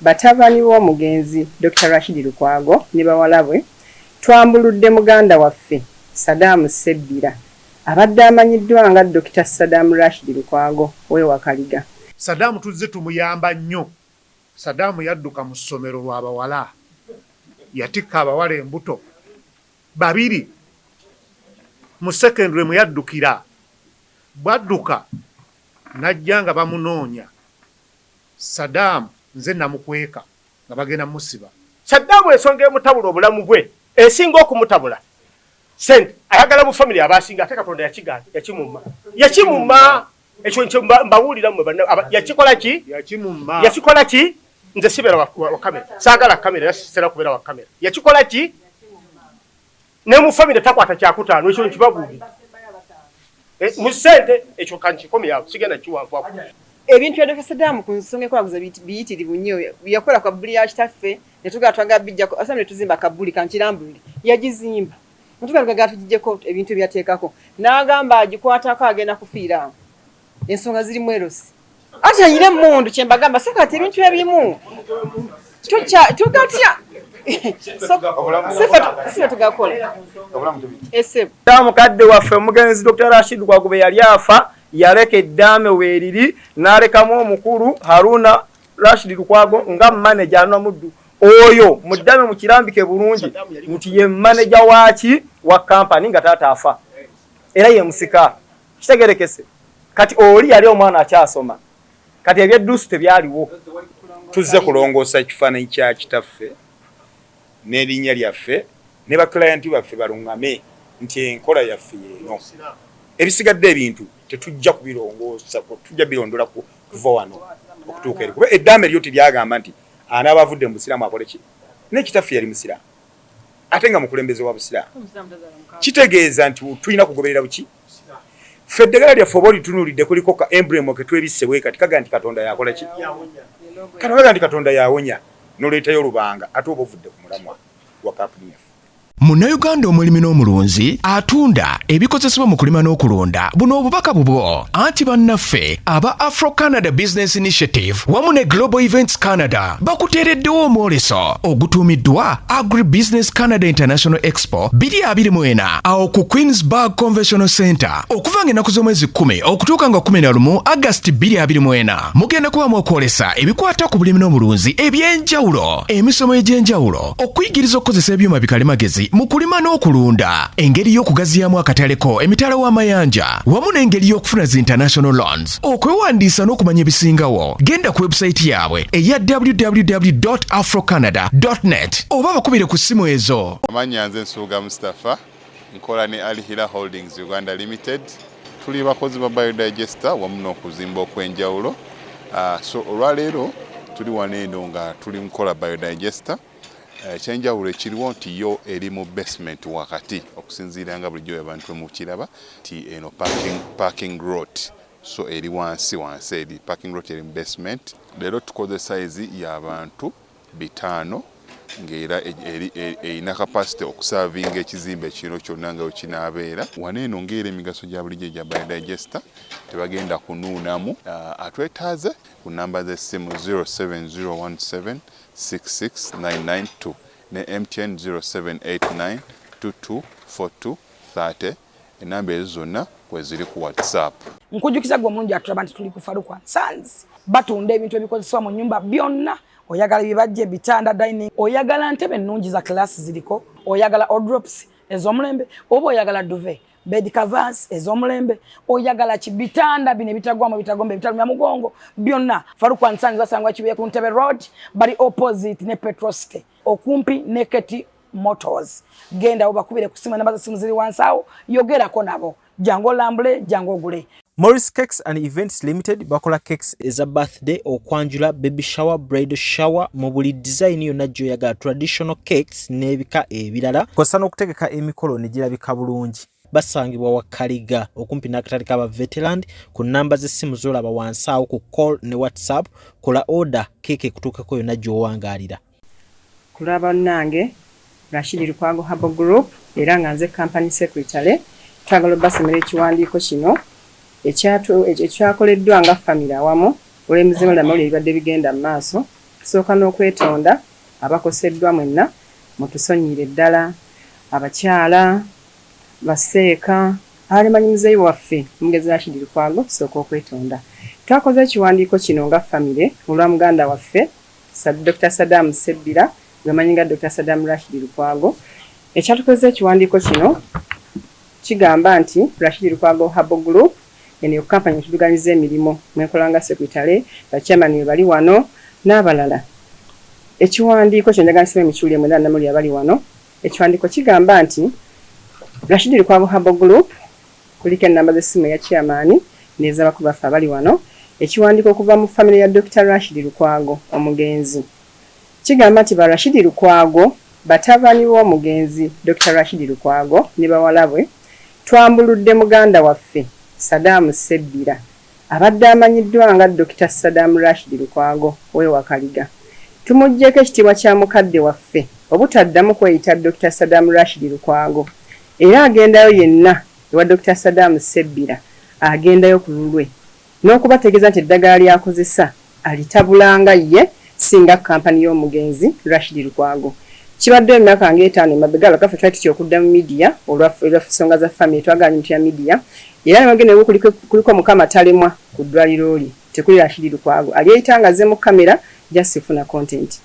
batabani w'omugenzi Dr. Rashid Lukwago ne bawalabwe twambuludde muganda waffe Saddam Sebbira abadde amanyiddwa nga Dr. Saddam Rashid Lukwago w'ewakaliga. Saddam tuzze tumuyamba nnyo. Saddam yadduka mu ssomero lw'abawala yatikka abawala embuto babiri mu secondary mu yaddukira bwadduka najja nga bamunoonya Saddam nze namukweka nga bagenda musiba. Saddam ensonga emutabula obulamu bwe esinga okumutabula sente ayagala mu family abasinga ate Katonda yakimumma ekyo mbawulira mwe yakikola ki yakikola ki nze sibera wa kamera saagala kamera yasera kubera wa kamera yakikola ki ne mu family takwata kyakutaano ekyo nkibabuulira mu sente ekyo kankikomye yawo sigenda kiwanvu ebintu bya Dr. Saddam ku nsonga ekolaguza biyitirivu nnyo yakola kwa bbuli ya kitaffe ne tugatwanga bijjako asa ne tuzimba kabuli kankirambulire yagizimba mutugaluga tugijjeko ebintu byateekako n'agamba agikwatako agenda kufiira ensonga ziri mwerosi ati ayire mundu kyembagamba sakati ebintu ebimu tugatya sifa tugakola ese mukadde waffe omugenzi Dr. Rashid Lukwago yali afa yaleka eddaame weeriri n'alekamu omukulu Haruna Rashid Lukwago nga manager n'omuddu oyo muddaame mukirambike bulungi nti ye manager waaki wa company nga taata afa era ye musika kitegerekese kati oli yali omwana akyasoma kati ebyeddusu tebyaliwo. Tuzze kulongoosa ekifaananyi kya kitaffe n'erinnya lyaffe ne baklayenti baffe baluŋŋame nti enkola yaffe yeeno. Ebisigadde ebintu tetujja kubirongoosa tujja birondola kuva wano okutuuka eri kuba eddaame lyo teryagamba nti anaaba avudde mu busiraamu akole ki n'ekitaffe yali musiraamu ate nga mukulembeze wa busiraamu kitegeeza nti tulina kugoberera buki ffe eddagala lyaffe oba olitunuulidde kuliko ka emblem ke twebisse bwe kati kaga nti Katonda yakola ki katonda nti Katonda yawonya n'oleetayo olubanga ate oba ovudde ku mulamwa wa kampuni yaffe. Munnayuganda omulimi n'omulunzi atunda ebikozesebwa mu kulima n'okulonda buno obubaka bubwo anti bannaffe aba Afro Canada Business Initiative wamu ne Global Events Canada bakuteereddewo omwoleso ogutuumiddwa Agri Business Canada International Expo 2024 awo ku Queensburg Convention Center okuva ng'ennaku z'omwezi 10 okutuuka nga 11 August 2024 mugenda kubamu okwolesa ebikwata ku bulimi n'omulunzi eby'enjawulo emisomo egy'enjawulo okuyigiriza okukozesa ebyuma bikalimagezi mu kulima n'okulunda engeri y'okugaziyaamu akataleko emitala w'amayanja wamu n'engeri y'okufuna zi international loans okwewandiisa n'okumanya ebisingawo genda ku website yaabwe eya www.afrocanada.net oba bakubire ku ssimu ezo. Amanya nze Nsuuga Mustafa nkola ne Alihira Holdings Uganda Limited tuli bakozi ba biodigester wamu n'okuzimba okw'enjawulo so olwaleero tuli waneeno nga tuli nkola biodigester ekyenjawulo ekiriwo nti yo eri mu basement wakati okusinziira nga bulijjo abantu mu kiraba ti eno parking lot so eri wansi eri parking lot eri mu basement. Leero tukoze size y'abantu 5 ng'era erina capacity okusavinga ekizimbe kino kyonna nga wekinaabeera waneeno ng'era emigaso gya bulijjo gya biodigester tebagenda kunuunamu atwetaaze ku namba z'essimu 07017669992 ne MTN 0789224230 enamba ezo zonna kweziri ku WhatsApp. Nkujjukiza gwe omulungi atulaba nti tuli ku Farukwa Sons batunda ebintu ebikozesebwa mu nnyumba byonna oyagala bibajje bitanda dining oyagala ntebe nnungi za class ziriko oyagala wardrobes ez'omulembe oba oyagala duvet bed covers ez'omulembe oyagala kibitanda bine bitagwamo bitagombe bitalumya mugongo byonna Farukwa Sons basangwa kibuye ku Ntebe Road bali opposite ne Petrosite okumpi ne Keti Motors genda obakubire kusima namba za simu ziri wansawo yogerako nabo jango lambule jango gule. Morris Cakes and Events Limited bakola cakes eza birthday okwanjula baby shower bridal shower mu buli design yonna gy'oyagala traditional cakes n'ebika ebirala kosa n'okutegeka emikolo ne girabika bulungi. Basangibwa wakaliga okumpi n'akatale k'aba veteran ku namba z'essimu z'olaba wansawo ku call ne WhatsApp kola order keke kutuukako yonna gy'owangaalira. Kulaba nange Rashid Lukwago Habo Group era nga nze company secretary twagala basemera ekiwandiiko kino ekyakoleddwa nga family awamu olw'emizimu ly'amawulire ebibadde bigenda mu maaso tusooka n'okwetonda abakoseddwa mwenna mutusonyiire ddala abakyala baseeka abalimanyimizeeyo waffe omugezi Rashid Lukwago tusooka okwetonda. Twakoze ekiwandiiko kino nga famire olwa muganda waffe Dr. Saddam Sebbira gwemanyi nga Dr. Saddam Rashid Lukwago. Ekyatukoze ekiwandiiko kino kigamba nti Rashid Lukwago Herbal Group eno kampani etuduganiza emirimu mwekolanga sekretale bachairman bali wano n'abalala. Ekiwandiiko kyo njagala nsome emikyuli mwenda namuli abali wano. Ekiwandiiko kigamba nti Rashid Lukwago Herbal Group kuliko ennamba z'essimu ya chairman n'ez'abakulu baffe abali wano. Ekiwandiiko okuva mu famire ya Dr. Rashid Lukwago omugenzi kigamba nti ba Rashid Lukwago batabani w'omugenzi Dr. Rashid Lukwago ne bawala bwe twambuludde muganda waffe Saddam Sebbira abadde amanyiddwa nga Dr. Saddam Rashid Lukwago w'ewakaliga. Tumuggyeko ekitiibwa kya mukadde waffe obutaddamu kweyita Dr. Saddam Rashid Lukwago era agendayo yenna ewa Dr. Saddam Sebbira agendayo ku lulwe n'okubategeeza nti eddagala lyakozesa alitabulanga ye singa kampani y'omugenzi Rashid Lukwago. Kibadde emyaka ng'etaano emabega lwakaffe twali tutya okudda mu media olw'ensonga za family twagala mutya media era nemagene kuliko mukama talemwa ku ddwaliro li tekuli Rashid Lukwago alyeyita azze mu kamera just funa content.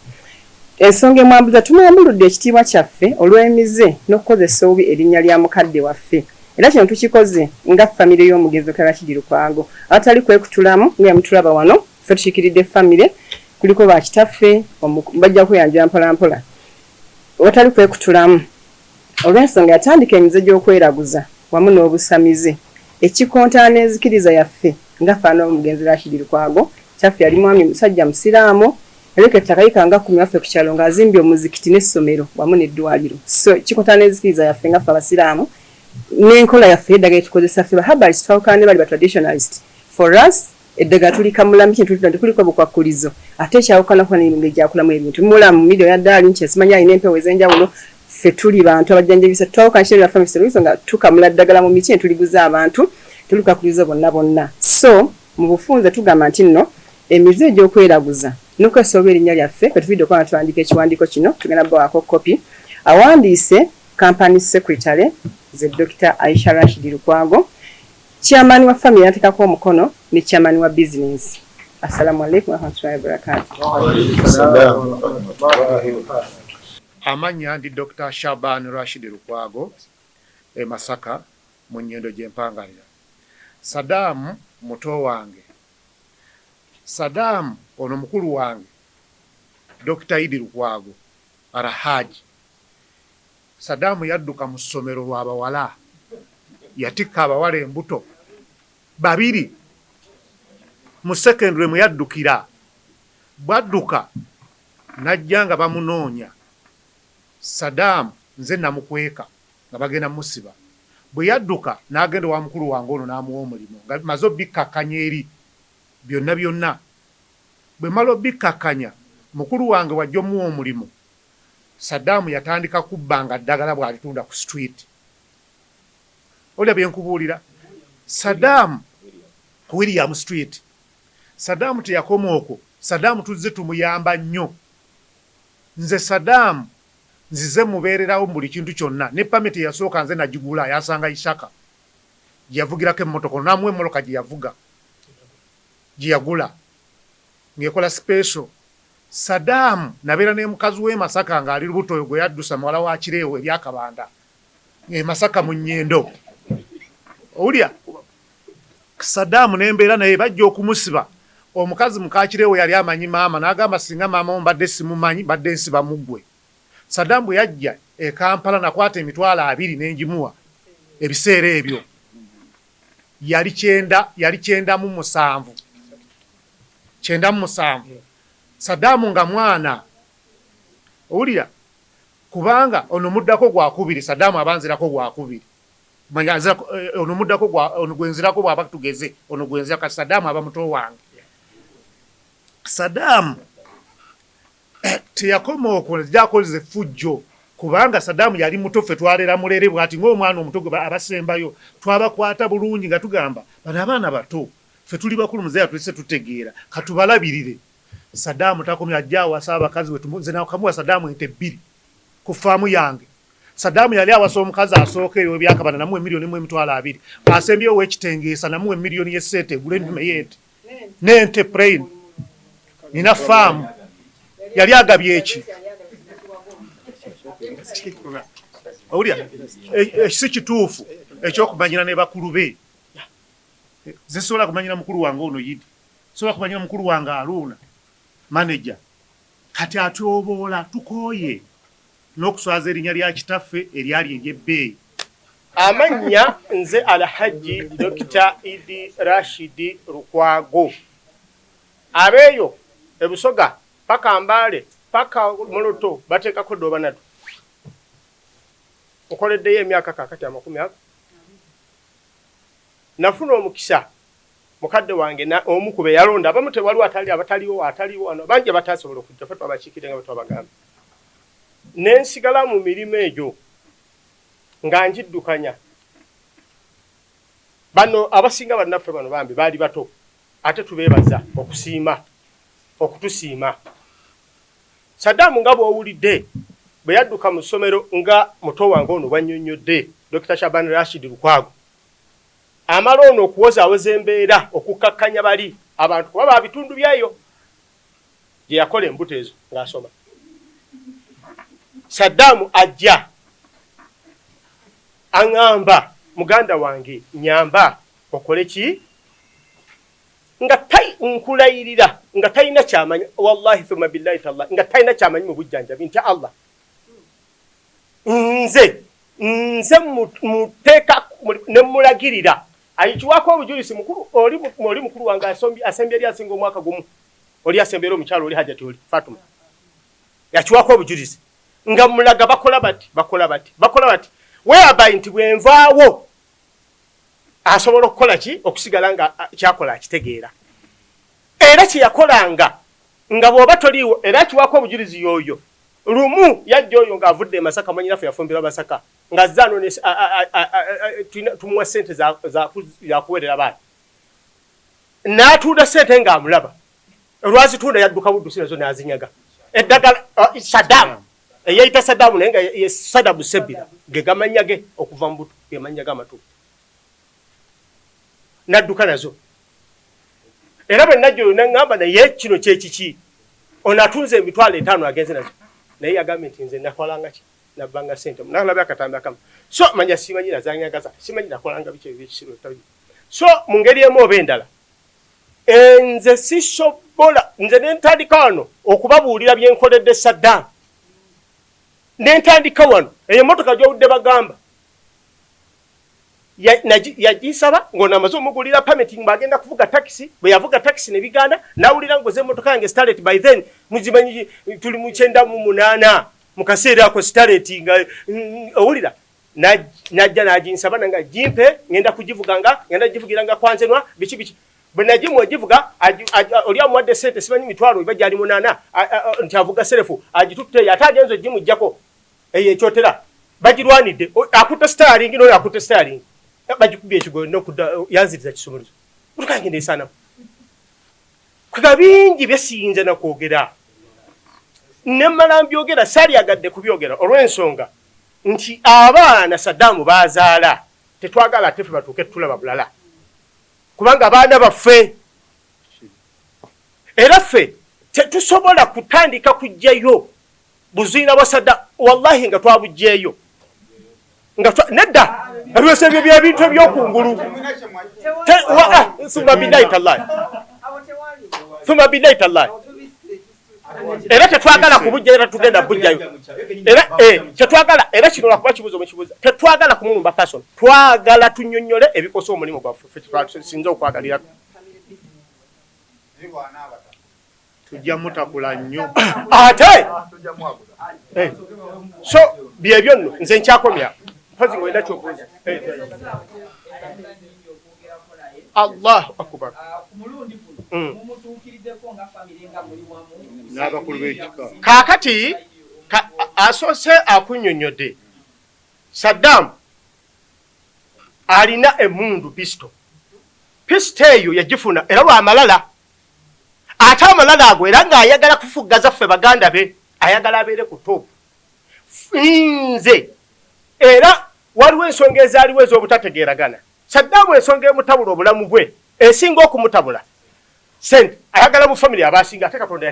Ensonga emwambuza tumwambuludde ekitiibwa kyaffe olw'emize n'okukozesa obubi erinnya lya mukadde waffe. Era kino tukikoze nga family y'omugenzi Dr. Rashid Lukwago atali kwekutulamu nga mutulaba wano ffe tukikiridde family kuliko bakitaffe bajja kuyanja mpola mpola watali kwekutulamu olw'ensonga yatandika emize gy'okweraguza wamu n'obusamize ekikontaana ezikiriza yaffe nga faana omugenzi Rashid Lukwago kyaffe yali mwami musajja musiraamu ereka ettaka nga 10 waffe ku kyalo ng'azimbye omuzikiti n'essomero wamu n'eddwaliro. So ekikontaana ezikiriza yaffe nga ffe abasiraamu n'enkola yaffe eddagala tukozesa ffe bahabalist twawukana bali ba traditionalist. For us eddagala tulikamulamu kintu tuliko bukwakulizo ate ekyawukana kwa n'engeri gyakulamu ebintu mulamu midio ya ddaali nti esimanya alina empewo ez'enjawulo ffe tuli bantu abajjanjabisa twawukana kintu yaffe miseruiso nga tukamula ddagala mu miti netuliguza abantu tulikakulizo bonna. So mu bufunze tugamba nti nno emize egy'okweraguza n'okwesooba erinnya lyaffe kwe tuvidde okwana tuwandiika ekiwandiiko kino tugenda bawaako kopi awandiise company secretary ze Dr. Aisha Rashid Lukwago chairman wa family yatekako omukono ni chairman wa business. Assalamu alaikum wa rahmatullahi wa barakatuh. Amanya ndi Dr. Shaban Rashid Lukwago Masaka mu nnyendo gy'empangalira. Saddam muto wange. Saddam ono mukulu wange Dr. Idi Lukwago Arahaji. Saddam yadduka mu ssomero lw'abawala yatikka abawala embuto babiri mu secondary mu yaddukira bwadduka najja nga bamunoonya Saddam nze namukweka nga bagenda musiba bwe yadduka n'agenda wa mukulu wange ono n'amuwa omulimu nga maze obbikkakkanya eri byonna bwe mala obbikkakkanya mukulu wange wajja omuwa omulimu Saddam yatandika kubbanga ddagala bw'alitunda ku street. Olya byenkubuulira Saddam ku William Street. Saddam teyakoma okwo. Saddam tuzze tumuyamba nnyo. Nze Saddam nzize mubeererawo mu buli kintu kyonna. Ne permit yasooka nze nagigula yasanga Ishaka. Yavugirako emmotoka n'amuwa emmoloka gye yavuga. Gye yagula. Ng'ekola special. Saddam nabeera ne mukazi w'e Masaka ng'ali lubuto gwe yaddusa muwala wa Kireewo ebyakabanda. Masaka mu nnyendo. Olya Saddam n'embeera naye bajja okumusiba. Omukazi mukakireewo yali amanyi maama n'agamba singa maama mbadde simumanyi badde nsiba muggwe. Saddam bwe yajja e Kampala nakwata emitwalo 2 n'engimuwa ebiseera ebyo. Yali 9 mu 7. Saddam nga mwana. Olya kubanga ono muddako gwa 2 Saddam abanzirako gwa 2. Manyaza ono muddako gwa ono gwenzirako bwaba tugeze ono gwenzira ka Saddam aba muto wange. Saddam teyakoma okwo jakoze fujjo kubanga Saddam yali muto ffe twalera mulere bwati ng'omwana omuto gwe abasembayo twabakwata bulungi nga tugamba bano abaana bato ffe tuli bakulu muzeeya tulese tutegeera katubalabirire Saddam takomya ajja awasa abakazi wetu nze nakamuwa Saddam ente 2 ku faamu yange. Saddam yali awasa omukazi asooka eyo byakabana namuwe milioni 1.2 asembyewo w'ekitengeesa namuwe milioni y'essente egula ennume y'ente n'ente plain nina faamu yali agabye eki owulya si kituufu ekyokumanyira ne bakulu be zisobola kumanyira mukulu wange ono Yidi sobola kumanyira mukulu wange Aruuna manager kati atoboola tukooye n'okuswaza erinnya lya kitaffe eryali ery'ebbeeyi. Amanya nze Alhaji Dr. Idi Rashid Lukwago abeeyo ebusoga paka Mbale paka Muluto bateekako Doobanatu okoleddeyo emyaka kakati 10 nafuna omukisa mukadde wange na omukube yalonda abamu tewaliwo ataliwo wano bangi batasobola okujja ffe twabakiikire nga bwe twabagamba nensigala mu mirimu egyo nga njiddukanya bano abasinga bannaffe bano bambi baali bato ate tubeebaza okutusiima Saddam nga bw'owulidde bwe yadduka mu ssomero nga muto wange ono bwannyonnyodde Dr. Shaban Rashid Lukwago amala ono okuwozaawoza embeera okukkakkanya bali abantu kuba babitundu byayo gye yakola embuto ezo ng'asoma. Saddam ajja aŋŋamba muganda wange nyamba okole ki nga nkulayirira nga talina kyamanyi wallahi thumma billahi tallah nga talina kyamanyi mu bujjanjabi nti Allah nze muteeka ne mulagirira ayikiwako obujulizi mukulu oli mukulu wange asembye eri asinga omwaka gumu oli asembera omukyalo oli Hajati oli Fatuma yakiwako obujulizi nga mulaga bakola bati whereby nti bwenvaawo asobola okukola ki okusigala nga kyakola akitegeera era kyeyakolanga nga bw'oba toliiwo era kiwako obujulizi yoyo lumu yajja oyo ng'avudde e Masaka mwanyinafu yafumbirwa Masaka nga zano tumuwa ssente zakuweerera baana n'atuunda ssente ng'amulaba olwazitunda yadduka buddusi nazo n'azinyaga eddagala Saddam eyayita Saddam naye nga ye Saddam Sebbira ge gamanya ge okuva mu buto ge manya g'amatu n'adduka nazo era bwe najja oyo n'aŋŋamba naye kino kyekiki ono atunze emitwalo 5 agenze nazo naye yagambye nti nze nakolanga ki nabbanga ssente nalabye akatambi akamu so manya simanyi nazanyagaza simanyi nakolanga biki ebyekisiro tabi so mu ngeri emu oba endala nze sisobola nze nentandika wano okubabuulira byenkoledde Saddam nentandika wano eyo emmotoka gy'obudde bagamba yagisaba ng'ono amaze omugulira permit ng'agenda kuvuga taxi bwe yavuga taxi ne biganda nawulira ngoze emmotoka yange starlet by then muzimanyi tuli mu 98 mu kaseera ako starlet nga owulira najja naginsaba nanga jimpe ngenda givugira nga kwanzenwa biki bwe nagimu ogivuga oli amuwadde ssente simanyi mitwalo iba gyali 8 nti avuga serefu agitutte ate agenza ogimuggyako eyo ekyotera bagirwanidde akutte starling n'oyo akutte starling bagikubye ekigoyo n'okudda yanziriza kisumuluzo mutukange ndeesanamu kwega bingi byesiyinza nakwogera nemmala mbyogera saalyagadde kubyogera olw'ensonga nti abaana Saddam baazaala tetwagala ate ffe batuuke tulaba bulala kubanga abaana baffe era ffe tetusobola kutandika kujjayo buziina bwa Saddam wallahi nga twabujjeeyo nedda ebyose ebyo byebintu ebyokungulu thumma billahi tallahi era tetwagala kubujja era tugenda bujjayo era tetwagala era kino lwakuba kibuzo mukibuza tetwagala kumulumba person twagala tunnyonnyole ebikosa omulimu gwaffe sinza okwagalira tujja mutakula nnyo ate so byebyo nno nze nkyakomya mpozi ngwenda kyobuuza Allahu akbar n'abakulu b'ekika kaakati asoose akunnyonnyodde Saddam alina emundu pisito eyo yagifuna era lwamalala ate amalala ago era ng'ayagala kufugaza ffe baganda be ayagala abeere ku top nze era waliwo ensonga ezaaliwo ez'obutategeeragana Saddam ensonga emutabula obulamu bwe esinga okumutabula sente ayagala mu family abasinga ate Katonda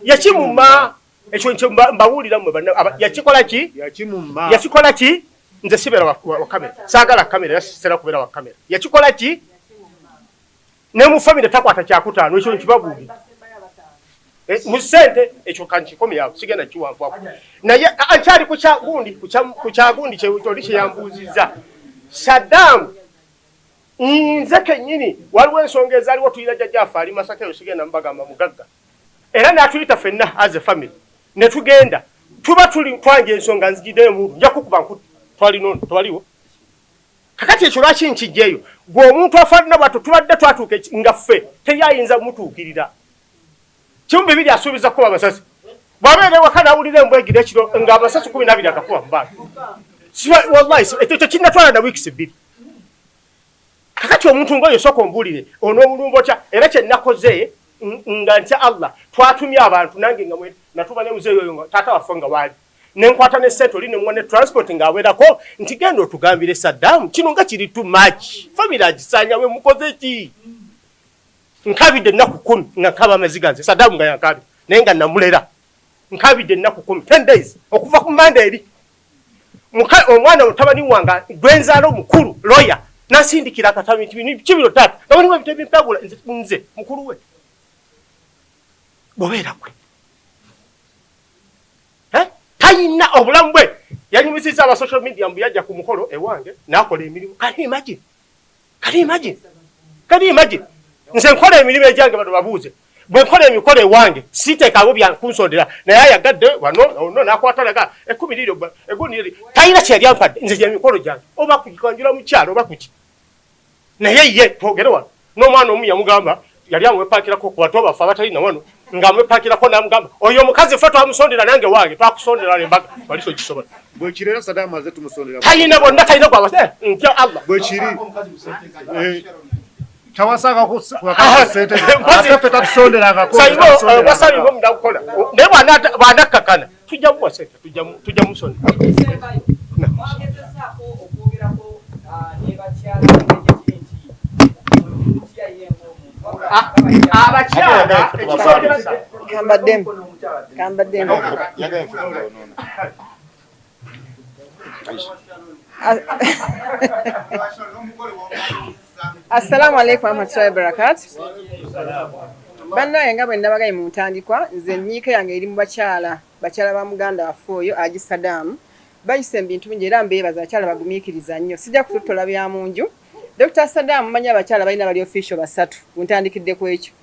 yakimumma ekyo nkyo mbawulira mmwe yakikola ki nze sibeera wa kamera saagala kamera era sisera kubeera wa kamera yakikola ki ne mu family takwata kyakutaano ekyo nkibabuulira mu ssente ekyo kankikomi yawo sigenda kiwanvako naye ankyali ku kyagundi kyoli kyeyambuuzizza Saddam nze kennyini waliwo ensonga ezaaliwo tuyira jjajjaffe ali Masaka eyo sigenda mbagamba mugagga era n'atuyita ffenna as a family ne tugenda tuba twanja ensonga nzigiddeyo mundu nja kukuba nkuti twalinono twaliwo kakati ekyo lwaki nkijjeeyo gwe omuntu afaanana bwatyo tubadde twatuuka nga ffe teyayinza mutuukirira kimu bibiri asuubiza kuba amasasi bw'abeera ewaka n'awulira embwegira ekiro ng'amasasi 12 agakuba mu bantu wallahi ekyo kinnatwala na wiikisi 2 kakati omuntu ng'oyo sooka ombuulire onoomulumba otya era kye nakoze nga ntya Allah twatumye abantu nange nga natuba ne muzeeyo oyo nga taata waffe nga waali nenkwata ne ssente oli ne muwa ne transport ng'awerako nti genda otugambire Saddam kino nga kiri too much family agisaanya we mukoze ki nkabidde ennaku 10 nga nkaba amaziga nze Saddam nga yankabidde naye nga namulera nkabidde ennaku 10 10 days okuva ku Monday eri omwana mutabani wange gwenzaala omukulu lawyer nasindikira akatami kibiro taata nga waliwo ebitabo byempagula nze mukulu we bobeera gwe tayina obulamu bwe yanyumisiza aba social media mbu yajja ku mukolo ewange n'akola emirimu kali imagine nze nkola emirimu egyange bano babuuze bwe nkola emikolo ewange siteekaawo byakunsondera naye ayagadde wano n'akwatalaga 10 liro egundi tayina kyeyali ampadde nze gyemikolo gyange oba kugikanjula mu kyalo oba kuki naye ye twogere wano n'omwana omu yamugamba yali amwepakirako ku bato baffe abatalina wano ng'amwepakirako n'amugamba oyo omukazi ffe twamusondera nange wange twakusondera nembaga wali togisobola bwekiri Saddam aze tumusondera talina bonna talina gwabase ntya Allah bwekiri tawasaka kusente ataffe tatusonderangako wasalimo mudakukola naye bw'anakkakana tujja muwa sente tujja musondera abakyala kambaddemu assalamu alaikum warahmatullahi wabarakatuh bannaye nga bwe ndabagaye mu ntandikwa nze nyiika yange eri mu bakyala ba muganda waffe oyo agi Saddam bayise ebintu bingi era mbeebaza abakyala bagumiikiriza nnyo sijja kututola bya mu nju Dr. Saddam manya abakyala balina bali official 3 kuntandikidde ku ekyo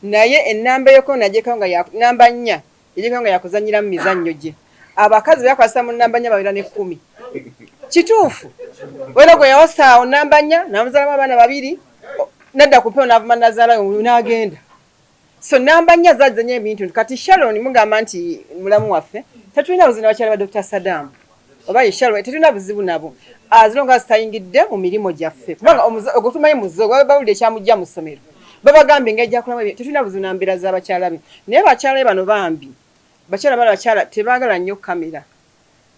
naye ennamba eyoko najeka nga namba 4 ejeka nga yakuzanyira mu mizannyo gye abakazi bakwasa mu namba 4 bawera ne 10 kituufu wera gwe yawasaawo namba 4 namuzalamu abaana 2 nadda kupeo navuma nazaala n'agenda so namba 4 zazanya ebintu kati Sharon mugamba nti mulamu waffe tetulina buzina bakyala ba Dr. Saddam oba yeshalo tetulina buzibu nabo azilonga zitayingidde mu mirimo gyaffe kubanga ogutumaye muzo bawulire ekyamujja mu ssomero babagambe ng'ejja kulamu tetulina buzina mbira z'abakyala be naye bakyala bano bambi bakyala tebaagala nnyo kamera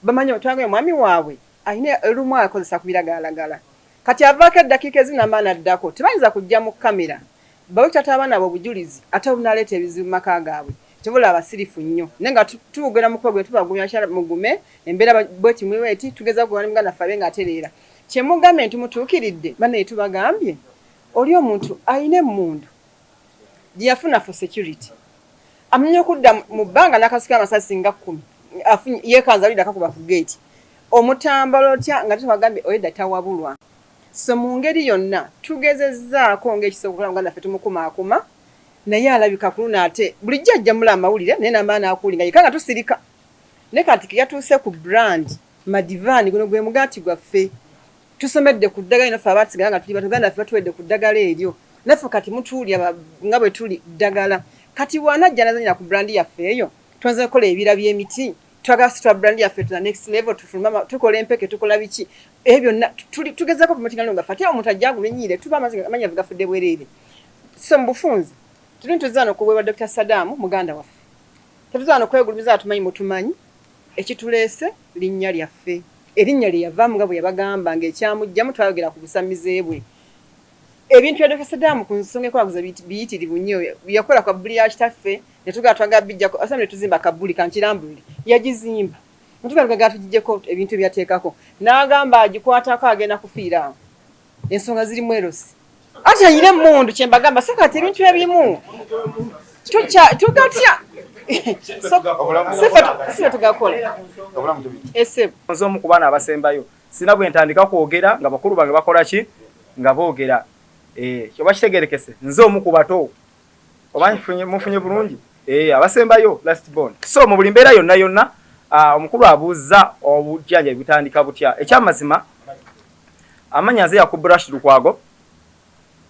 bamanyi otwange mwami waabwe ayina olumu akozesa kubiragalagala kati avaako eddakiika ezinamba naddako tebayinza kujja mu kamera bawe tata abaana abo obujulizi ate obunaleeta ebizibu mu maka gaabwe tebula abasirifu nnyo naye nga tuwogera mu kwegwe tubagumya akyala mugume embeera bweti mwiweeti tugeza kuwani muganda ffe nga atereera kyemugambe nti mutuukiridde banaye tubagambye oli omuntu ayina emmundu gye yafuna for security amenya okudda mu bbanga n'akasika amasasi nga 10 yeekanza alidde akakuba ku geeti omutambala otya nga tubagambye oyedda tawabulwa so mu ngeri yonna tugezezzaako ng'ekisobola okulaba muganda ffe tumukumaakuma naye alabika kuluna ate bulijjo ajja mula amawulire naye namaana akulinga yeka nga tusirika ne kati yatuuse ku brand madivaani guno gwe mugaati gwaffe tusomedde ku ddagala naffe abaatisigala nga tuli batuganda ffe batuwedde ku ddagala eryo naffe kati mutuulya nga bwe tuli ddagala kati wanajja nazanyira ku brand yaffe eyo tuanze kukola ebira by'emiti twagala situwa brand yaffe tuna next level tufuluma tukola empeke tukola biki ebyo tugezako promoting nga fate omuntu ajja agumenyire tuba amanya gafudde bwereere so mbufunze Tuli tuzana okuweebwa Dr. Saddam muganda waffe. Tetuzana okwegulumiza tumanyi mutumanyi ekituleese linnya lyaffe. Erinnya lye yavaamu nga bwe yabagamba ng'ekyamujjamu twayogera ku busamize bwe. Ebintu bya Dr. Saddam ku nsonga ekwaguza biyitirivu nnyo yakola kwa bbuli ya kitaffe ne tugatwanga bijjako asambe ne tuzimba kabbuli kankirambulire yagizimba. Mutugaluga tugijjeko ebintu byateekako n'agamba agikwatako agenda kufiira ensonga ziri mwerosi ati ayire mundu kyembagamba so kati ebintu ebimu tugatya sifa tugakola ese nzomu ku baana abasembayo sina bwe ntandika kwogera nga bakulu bange bakola ki nga boogera kyoba kitegerekese nzomu ku bato oba mufunye bulungi abasembayo last born so mu buli mbeera yonna yonna omukulu abuuza obujjanja bitandika butya ekyamazima amanya nze Yakubu Rashid Lukwago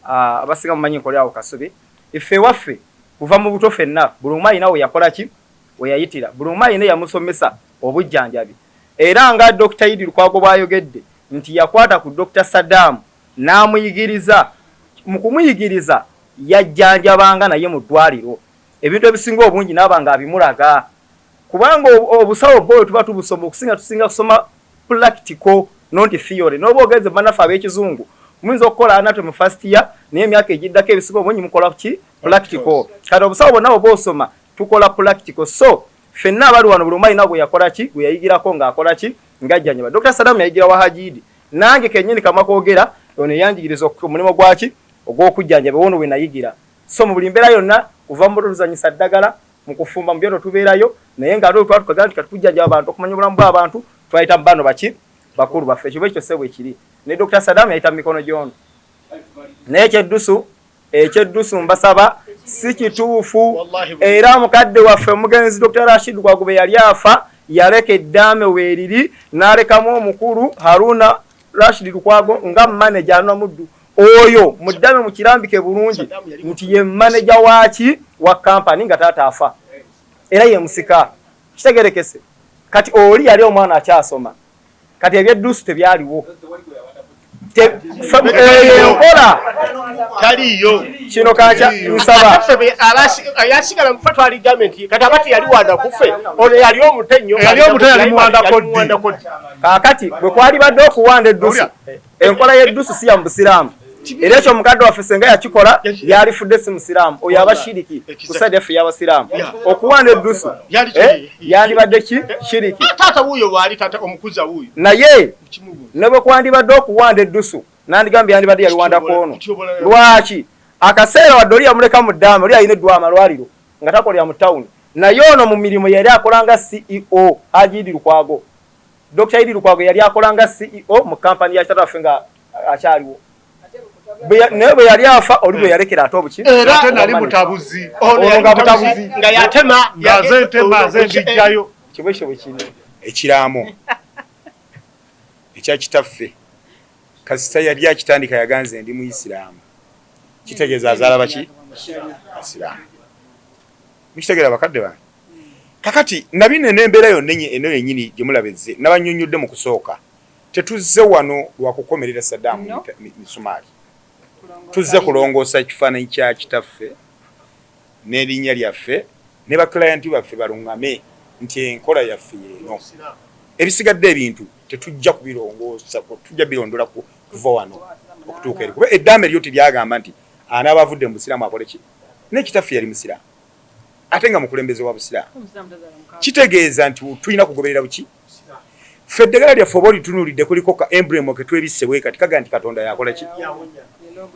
abasinga mumanyi nkolera awo Kasubi ife waffe kuva mu buto ffenna buli omu alina we yakola ki we yayitira buli omu alina yamusomesa obujjanjabi era nga Dr. Idi Lukwago bwayogedde nti yakwata ku Dr. Saddam n'amuyigiriza mu kumuyigiriza yajjanjabanga naye mu ddwaliro ebintu ebisinga obungi n'abanga abimulaga kubanga obusawo bwo tuba tubusoma okusinga tusinga kusoma practical not theory no bogeze banafa ab'ekizungu muyinza okukola anatomy first year naye emyaka egiddako ebisinga obungi mukola ki practical kati obusawo bonna bwe bosoma tukola practical so ffenna abali wano buli omu alina bwe yakola ki bwe yayigirako ng'akola ki ng'ajjanjaba Dr. Saddam yayigira wa Hajidi nange kennyini kama kwogera ono yanjigiriza omulimu gwaki ogw'okujjanjaba wono we nayigira so mu buli mbeera yonna kuva mu tuzanyisa ddagala mu kufumba mu byoto tubeerayo naye nga ate twatukagaa nti katujjanjaba abantu okumanya obulamu bw'abantu twayita mu bano baki bakulu baffe ekyo ekyo sebo ekiri ne Dr. Saddam yayita mu mikono gy'ono naye ekyeddusu mbasaba si kituufu era mukadde waffe omugenzi Dr. Rashid Lukwago bwe yali afa yaleka eddaame weeriri n'alekamu omukulu Haruna Rashid Lukwago nga manager anamuddu oyo muddame mukirambike bulungi nti ye manager waaki wa company nga taata afa era ye musika kitegerekese kati oli yali omwana akyasoma kati ebyeddusu tebyaliwo enkola taliyo kino kaca nsaba ayasigala mu fatwa ligament kati abati yali wanda kufe ono yali omutenyo kakati bwe kwali badde okuwanda eddusu enkola y'eddusu si ya musiraamu era ekyo mukadde waffe senga yakikola yalifudde si musiraamu oyo aba shiriki ku side effe y'abasiraamu okuwanda eddusu yandibadde ki shiriki taata wuuyo waali taata omukuza wuuyo naye ne bwe kwandibadde okuwanda eddusu nandigambye yandibadde yaliwandako ono lwaki akaseera wadde oli yamuleka mu ddaama oli alina eddwa amalwaliro nga takolera mu tawuni naye ono mu mirimu yali akola nga CEO Haji Idi Lukwago Dr. Idi Lukwago yali akola nga CEO mu kampani ya taata waffe nga akyaliwo naye bwe yali afa oli bwe yalekera ate obuki era ate nali mutabuzi nga butabuzi nga yatema yazentema zendijjayo kibwekyo bwe kiri ekiraamo ekya kitaffe kasita yali akitandika yaganze ndi muisiraamu kitegeeza azaala baki asiraamu mukitegeera bakadde bange kakati nabine n'embeera yonna eno yennyini gye mulabezze nabanyonnyodde mu kusooka tetuzze wano lwakukomerera Saddam misumaali tuzze kulongoosa ekifaananyi kya kitaffe n'erinnya lyaffe ne baklayenti baffe baluŋŋame nti enkola yaffe yeeno ebisigadde ebintu tetujja kubirongoosa tujja birondola kuva wano okutuuka eri kuba eddaame lyo teryagamba nti anaaba avudde mu busiraamu akole ki n'ekitaffe yali musiraamu ate nga mukulembeze wa busiraamu kitegeeza nti tulina kugoberera buki ffe eddagala lyaffe oba olitunuulidde kuliko ka emblem ke twebisse bwe kati kaga nti Katonda yakola ki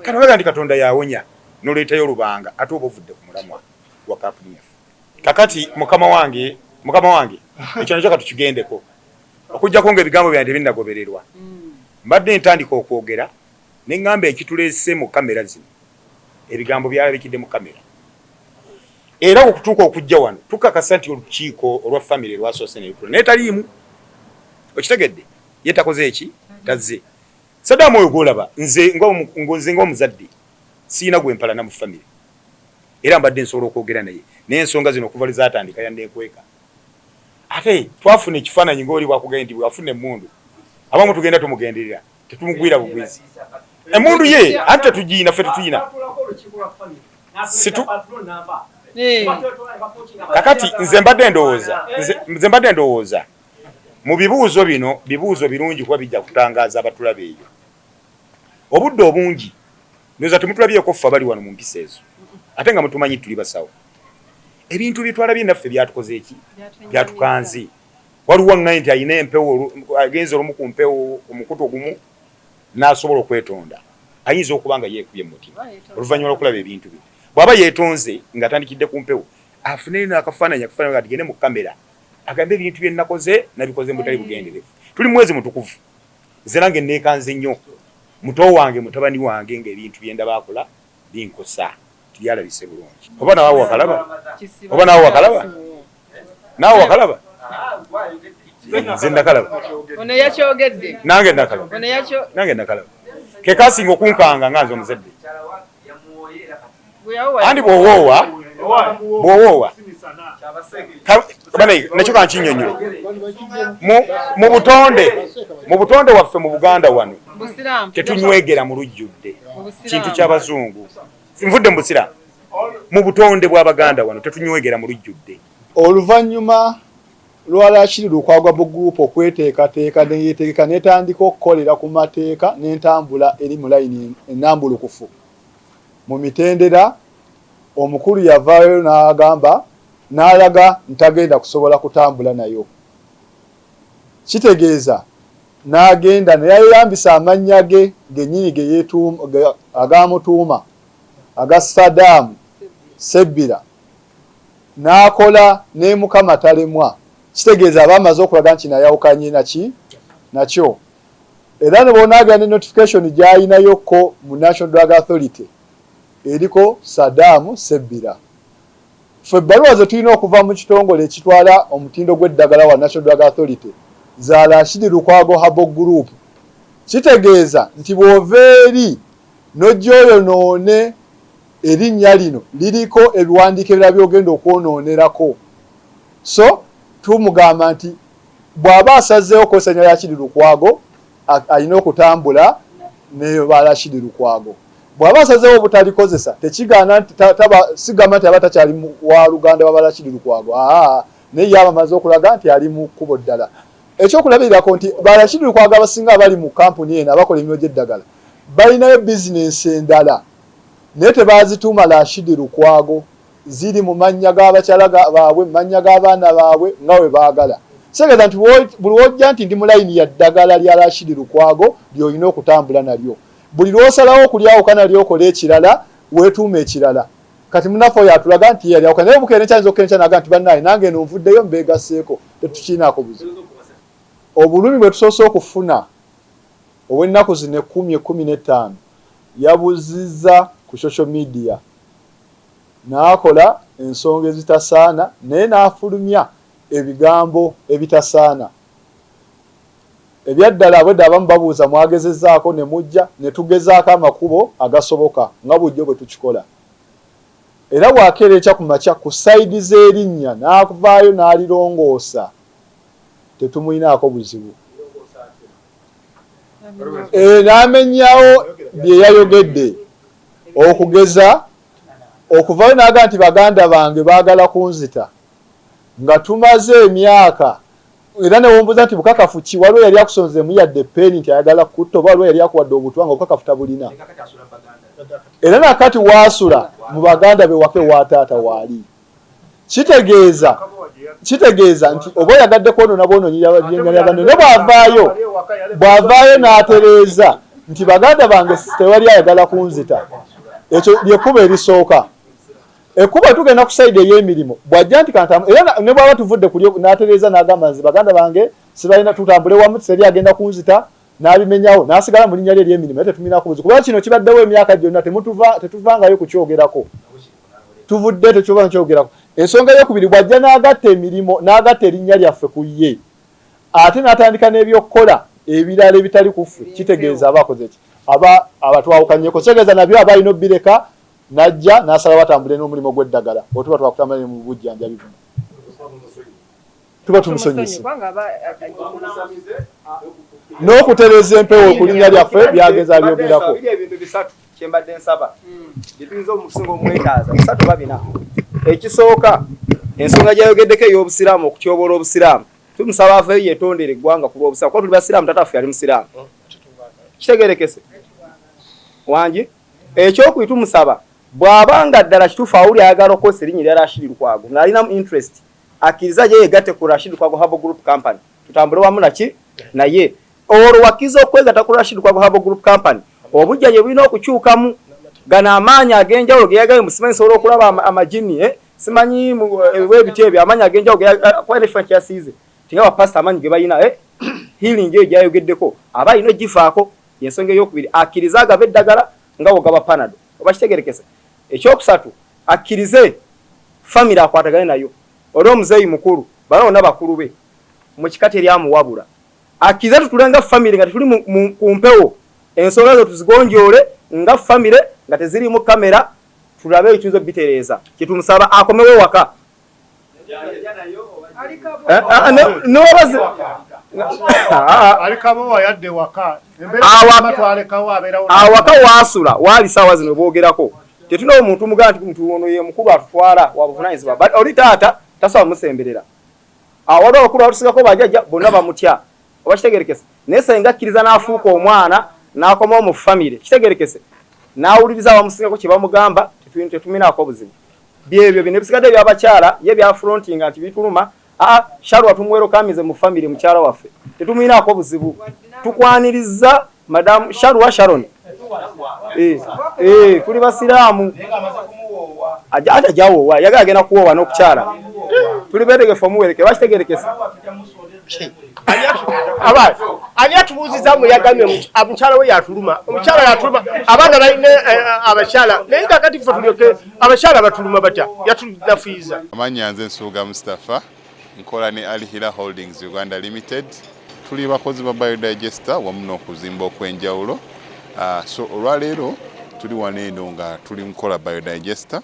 kati baga nti Katonda yawonya n'oleetayo olubanga ate oba ovudde ku mulamwa gwa kampuni yaffe kakati mukama wange ekyo nakyo katukigendeko okujjako ng'ebigambo byange tebinnagobererwa mbadde ntandika okwogera ne ŋŋamba ekituleese mu kamera zino ebigambo byalabikidde mu kamera era okutuuka okujja wano tukakasa nti olukiiko olwa famire lwasoose nebikula naye taliimu okitegedde ye takoze eki tazze Saddam oyo gwolaba nze ng'omuzadde siina gwempalana mu famire era mbadde nsobola okwogera naye n'ensonga zino okuva lizatandika yandenkweka ate twafuna ekifaananyi ng'oli bwakugenda nti bwafuna emmundu abamu tugenda tumugenderera tetumugwira bugwizi emmundu ye anti tetugiina ffe tetuyina situ kakati nze mbadde ndowooza mu bibuuzo bino bibuuzo birungi kuba bijja kutangaza abatulabe eyo obudde obungi ndoza temutulabyeko ffe abali wano mu mpisa ezo ate nga mutumanyi tuli basawo ebintu byetwalabye naffe byatukoze eki byatukanze waliwo ŋŋayi nti ayina empewo agenza olumu ku mpewo omukutu ogumu n'asobola okwetonda ayinza okuba nga yeekubye mutima oluvannyuma lw'okulaba ebintu bye bw'aba yeetonze ng'atandikidde ku mpewo afune n'akafaananyi akafaananyi nga tugende mu kamera agambe ebintu bye nakoze nabikoze mutali bugenderevu tuli mwezi mutukuvu nze nange neekanze nnyo muto wange mutabani wange ng'ebintu bye ndaba akola binkosa tibyalabise bulungi oba nawe wakalaba nze ndakalaba ono yakyogedde nange ndakalaba ke kasinga okunkanga nga nze omuzadde andi bw'owoowa nakyo kankinyonnyole mu butonde waffe mu Buganda wano tetunywegera mu lujjudde kintu ky'abazungu nvudde mu busiraamu mu butonde bw'Abaganda wano tetunywegera mu lujjudde oluvannyuma lwa Rashid Lukwago group okweteekateeka neyeetegeka netandika okukolera ku mateeka n'entambula eri mu layini ennambulukufu mu mitendera omukulu yavaayo n'agamba n'alaga ntagenda kusobola kutambula nayo kitegeeza n'agenda neyayambisa amannya ge gennyini ge agamutuuma aga Saddam Sebbira n'akola ne Mukama talemwa kitegeeza abamaze okulaga nti nayawukanye nakyo era ne bonaga ne notification gyayinayokko mu National Drug Authority eriko Saddam Sebbira ffe ebbaluwa ze tulina okuva mu kitongole ekitwala omutindo gw'eddagala wa National Drug Authority za Rashid Lukwago Herbal Group kitegeeza nti bw'ova eri n'ojyoyonoone erinnya lino liriko ebiwandiiko ebirala by'ogenda okwonoonerako so tumugamba nti bw'aba asazeewo okozesa Rashid Lukwago alina okutambula ne ba Rashid Lukwago bw'aba asazeewo obutalikozesa tekigaana nti sigamba nti aba takyali wa Luganda wa Rashid Lukwago naye yaba amaze okulaga nti ali mu kkubo ddala ekyokulabirirako nti ba Rashid Lukwago abasinga abali mu kampuni eno abakola emirimu gy'eddagala balinayo bizinensi endala naye tebazituuma Rashid Lukwago ziri mu mannya g'abakyala baabwe mu mannya g'abaana baabwe nga we baagala kitegeeza nti buli wojja nti ndi mu layini ya ddagala lya Rashid Lukwago ly'olina okutambula nalyo buli lw'osalawo okulyawukana lyokola ekirala weetuuma ekirala kati munaffe oyo atulaga nti yalyawukana naye obukeera nekyayinza okukeera naga nti bannaye nange eno nvuddeyo mbeegaseeko tetukiinaako buzibu obulumi bwe tusoose okufuna obw'ennaku zino 10-15 yabuzizza ku social media n'akola ensonga ezitasaana naye n'afulumya ebigambo ebitasaana ebyaddala abwedda abamu babuuza mwagezezzaako ne mujja ne tugezaako amakubo agasoboka nga bujjo bwe tukikola era bw'akeera ekya ku makya ku sayidi z'erinnya n'akuvaayo n'alirongoosa tetumuyinaako buzibu n'amenyawo bye yayogedde okugeza okuvaayo n'aga nti baganda bange baagala kunzita nga tumaze emyaka era newombuza nti bukakafu ki waliwo yali akusonzemu yadde peeni nti ayagala kutta oba waliwo yali akuwadde obutwa nga obukakafu tabulina era nakati waasula mu baganda be wake wataata waali kitegeeza nti oba oyagadde kwonoona bwonoonyera byengalya banne ne bw'avaayo n'atereeza nti baganda bange tewali ayagala kunzita ekyo lyekkubo erisooka ekkubo tugenda ku sayidi ey'emirimu bw'ajja nti kantamu era ne bw'aba tuvudde kulyo n'atereeza n'agamba nti baganda bange sibalina tutambule wamu tiseri agenda kunzita n'abimenyawo n'asigala mu linnya lye ery'emirimu naye tetuminaako buzibu kubanga kino kibaddewo emyaka gyonna tetuvangayo kukyogerako tuvudde tekyova nkyogerako ensonga ey'okubiri bw'ajja n'agatta emirimu n'agatta erinnya lyaffe ku ye ate n'atandika n'ebyokukola ebirala ebitali ku ffe kitegeeza aba akoze ki aba abatwawukanyeko kitegeeza nabyo aba alina obbireka najja n'asala batambule n'omulimu gw'eddagala otuba twakutambula mu bujjanjabi buno tuba tumusonyese n'okutereeza empewo ku linnya lyaffe byageza byogerako kyembadde nsaba gyetuyinza omusinga omwetaaza bisatu babina. Ekisooka ensonga gyayogeddeko ey'obusiraamu okutyobola obusiraamu tumusaba aveeyo yetondere eggwanga ku lw'obusiraamu kuba tuli basiraamu tataffe yali musiraamu kitegerekese wangi ekyokubi tumusaba bw'abanga ddala kituufu awuli ayagala okukozesa erinnya erya Rashid Lukwago ng'alinamu interest akkiriza gye yegatte ku Rashid Lukwago Herbal Group Company tutambule wamu naki naye olwo wakkiriza okwegatta ku Rashid Lukwago Herbal Group Company obujja gye bulina okukyukamu gano amaanyi ag'enjawulo ge yagaye musimanyi nsobola okulaba amajini simanyi webiti ebyo amaanyi ag'enjawulo kwanifa kyasiize tinga bapasita amaanyi ge balina healing eyo gyayogeddeko aba alina ogifaako yensonga ey'okubiri akkiriza agaba eddagala nga wogaba panado oba kitegerekese. Ekyokusatu akkirize famire akwatagane nayo oli omuzeeyi mukulu bana bonna bakulu be mu kika teryamuwabula akkirize tutule nga famire nga tetuli ku mpewo ensonga zo tuzigonjoole nga famire nga tezirimu kamera tulabe ekiyinza obitereeza kyetumusaba akomewo waka nobaze alikabowa yadde waka awaka waasula waali saawa zino boogerako tetuna omuntu mugaa nti muntu ono ye mukulu atutwala wabuvunanyizibwa but oli taata tasobola musemberera awali abakulu abatusigako bajjajja bonna bamutya oba kitegerekese naye senga akkiriza n'afuuka omwana n'akomawo mu famire kitegerekese n'awuliriza abamusingako kye bamugamba tetuminaako buzibu byebyo bino ebisigadde ebyabakyala ye byafrontinga nti bituluma shalwa tumuwero kamize mu family mukyala waffe tetuminaako buzibu tukwaniriza madam Shalwa Sharon tuli basiraamu ate jawowa yagala agenda kuwowa n'okukyala tuli betegefu omuwereke bakitegerekese ani atubuuziza muyagamye omukyala we yatuluma omukyala yatuluma abaana balina abakyala naye kakati ffe tulyoke abakyala batuluma batya yatunafiiza. Amannya nze Nsuuga Mustafa nkola ne Alihira Holdings Uganda Limited. Tuli bakozi ba biodigester wamu n'okuzimba okw'enjawulo. So olwaleero tuli wano eno nga tuli nkola biodigester.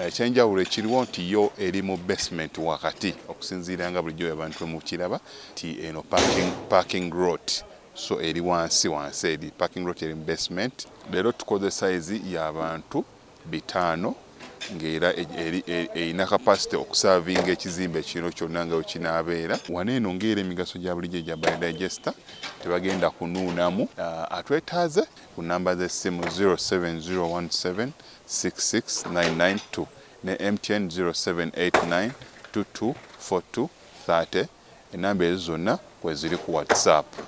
Ekyenjawulo ekiriwo nti yo eri mu basement wakati okusinziira nga bulijjo abantu mu kiraba ti eno parking lot. So eri wansi eri parking lot eri mu basement. Leero tukoze size y'abantu 5 ng'era erina capacity okusavinga ekizimbe kino kyonna nga wekinaabeera. Wano eno ng'era emigaso gya bulijjo gya biodigester tebagenda kunuunamu. Atwetaaze ku namba z'essimu 07017669992 ne MTN 0789224230 enamba ezo zonna kweziri ku WhatsApp.